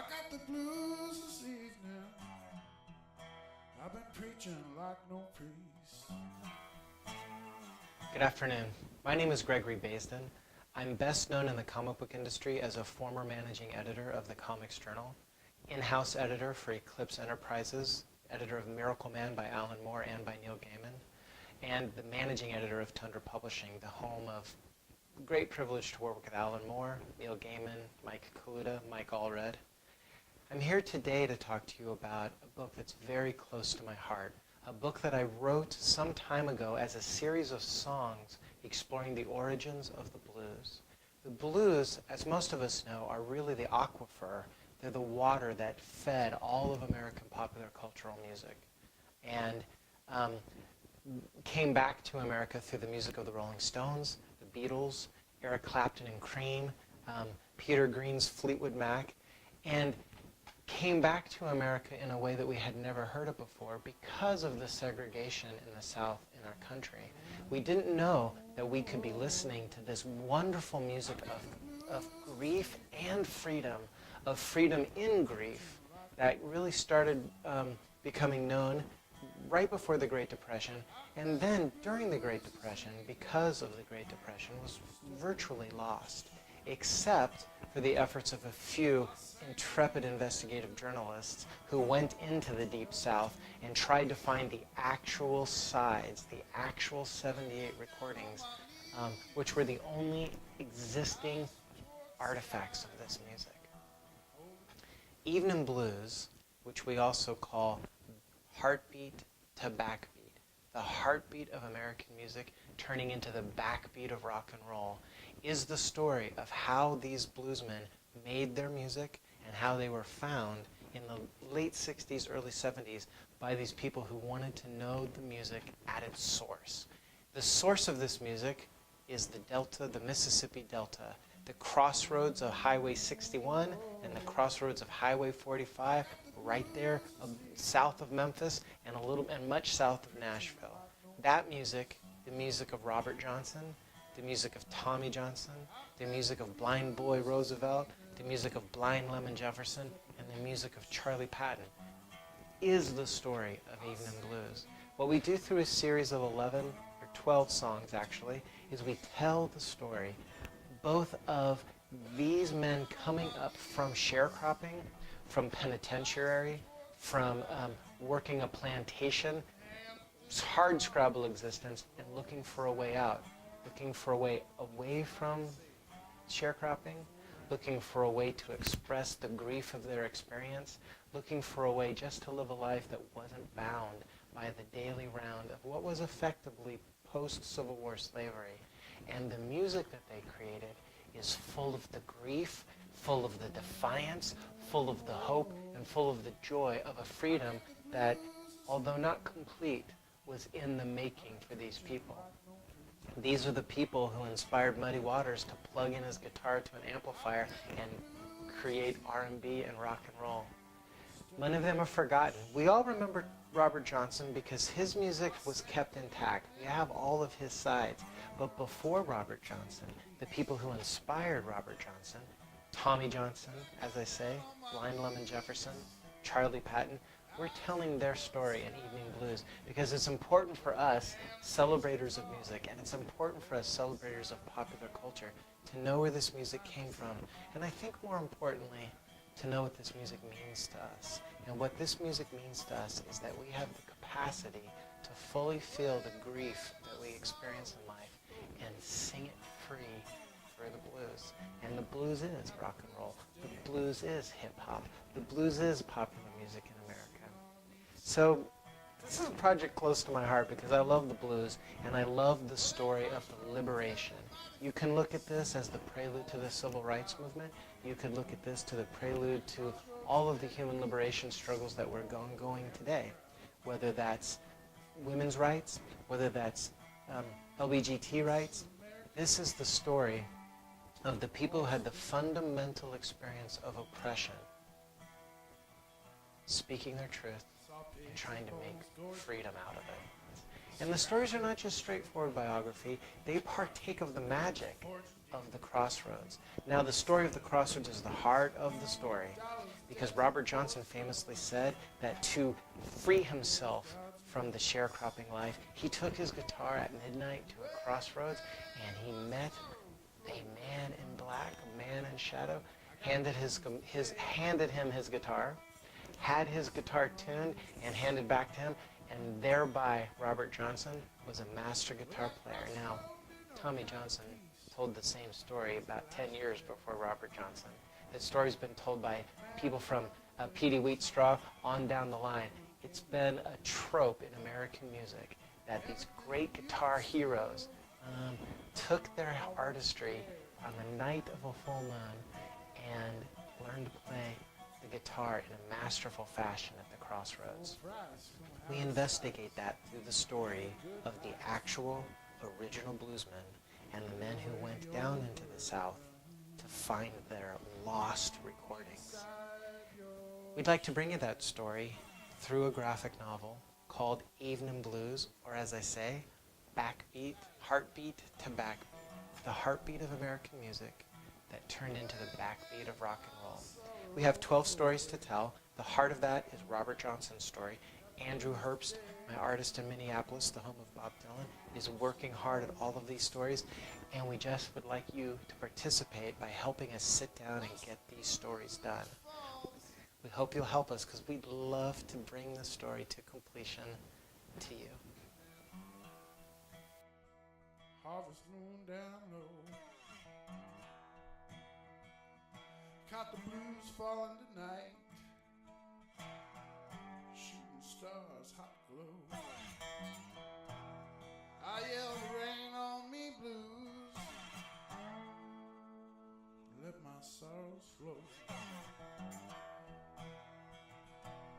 got the blues this evening. I've been preaching like no priest. Good afternoon. My name is Gregory Baisden. I'm best known in the comic book industry as a former managing editor of the Comics Journal, in-house editor for Eclipse Enterprises, editor of Miracle Man by Alan Moore and by Neil Gaiman, and the managing editor of Tundra Publishing, the home of great privilege to work with Alan Moore, Neil Gaiman, Mike Kaluta, Mike Allred. I'm here today to talk to you about a book that's very close to my heart, a book that I wrote some time ago as a series of songs exploring the origins of the blues. The blues, as most of us know, are really the aquifer. They're the water that fed all of American popular cultural music, and came back to America through the music of the Rolling Stones, the Beatles, Eric Clapton and Cream, Peter Green's Fleetwood Mac, and came back to America in a way that we had never heard it before because of the segregation in the South in our country. We didn't know that we could be listening to this wonderful music of grief and freedom, of freedom in grief, that really started becoming known right before the Great Depression, and then during the Great Depression, because of the Great Depression, was virtually lost, except for the efforts of a few intrepid investigative journalists who went into the Deep South and tried to find the actual sides, the actual 78 recordings, which were the only existing artifacts of this music. Evening Blues, which we also call heartbeat to backbeat, the heartbeat of American music turning into the backbeat of rock and roll, is the story of how these bluesmen made their music and how they were found in the late 60s, early 70s by these people who wanted to know the music at its source. The source of this music is the Delta, the Mississippi Delta, the crossroads of Highway 61 and the crossroads of Highway 45, right there south of Memphis and much south of Nashville. That music, the music of Robert Johnson, the music of Tommy Johnson, the music of Blind Boy Roosevelt, the music of Blind Lemon Jefferson, and the music of Charlie Patton, is the story of Evening Blues. What we do through a series of 11 or 12 songs, actually, is we tell the story both of these men coming up from sharecropping, from penitentiary, from working a plantation, hard scrabble existence, and looking for a way out, looking for a way away from sharecropping, looking for a way to express the grief of their experience, looking for a way just to live a life that wasn't bound by the daily round of what was effectively post-Civil War slavery. And the music that they created is full of the grief, full of the defiance, full of the hope, and full of the joy of a freedom that, although not complete, was in the making for these people. These are the people who inspired Muddy Waters to plug in his guitar to an amplifier and create R&B and rock and roll. Many of them are forgotten. We all remember Robert Johnson because his music was kept intact. We have all of his sides. But before Robert Johnson, the people who inspired Robert Johnson, Tommy Johnson, as I say, Blind Lemon Jefferson, Charlie Patton, we're telling their story in Evening Blues because it's important for us, celebrators of music, and it's important for us, celebrators of popular culture, to know where this music came from. And I think more importantly, to know what this music means to us. And what this music means to us is that we have the capacity to fully feel the grief that we experience in life and sing it free for the blues. And the blues is rock and roll. The blues is hip-hop. The blues is popular music in America. So this is a project close to my heart because I love the blues and I love the story of the liberation. You can look at this as the prelude to the civil rights movement. You could look at this to the prelude to all of the human liberation struggles that we're going today, whether that's women's rights, whether that's LGBT rights. This is the story of the people who had the fundamental experience of oppression, speaking their truth and trying to make freedom out of it. And the stories are not just straightforward biography, they partake of the magic of the crossroads. Now the story of the crossroads is the heart of the story. because Robert Johnson famously said that to free himself from the sharecropping life, he took his guitar at midnight to a crossroads and he met a man in black, a man in shadow, handed him his guitar, had his guitar tuned and handed back to him, and thereby Robert Johnson was a master guitar player. Now, Tommy Johnson told the same story about 10 years before Robert Johnson. That story's been told by people from Petey Wheatstraw on down the line. It's been a trope in American music that these great guitar heroes took their artistry on the night of a full moon and learned to play the guitar in a masterful fashion at the crossroads. We investigate that through the story of the actual original bluesmen and the men who went down into the South to find their lost recordings. We'd like to bring you that story through a graphic novel called Evening Blues, or as I say, Backbeat, Heartbeat to Backbeat, the heartbeat of American music that turned into the backbeat of rock and roll. We have 12 stories to tell. The heart of that is Robert Johnson's story. Andrew Herbst, my artist in Minneapolis, the home of Bob Dylan, is working hard at all of these stories, and we just would like you to participate by helping us sit down and get these stories done. We hope you'll help us because we'd love to bring the story to completion to you. Harvest moon down low, caught the blues falling tonight, shooting stars hot glow. I yelled rain on me blues, let my sorrows flow.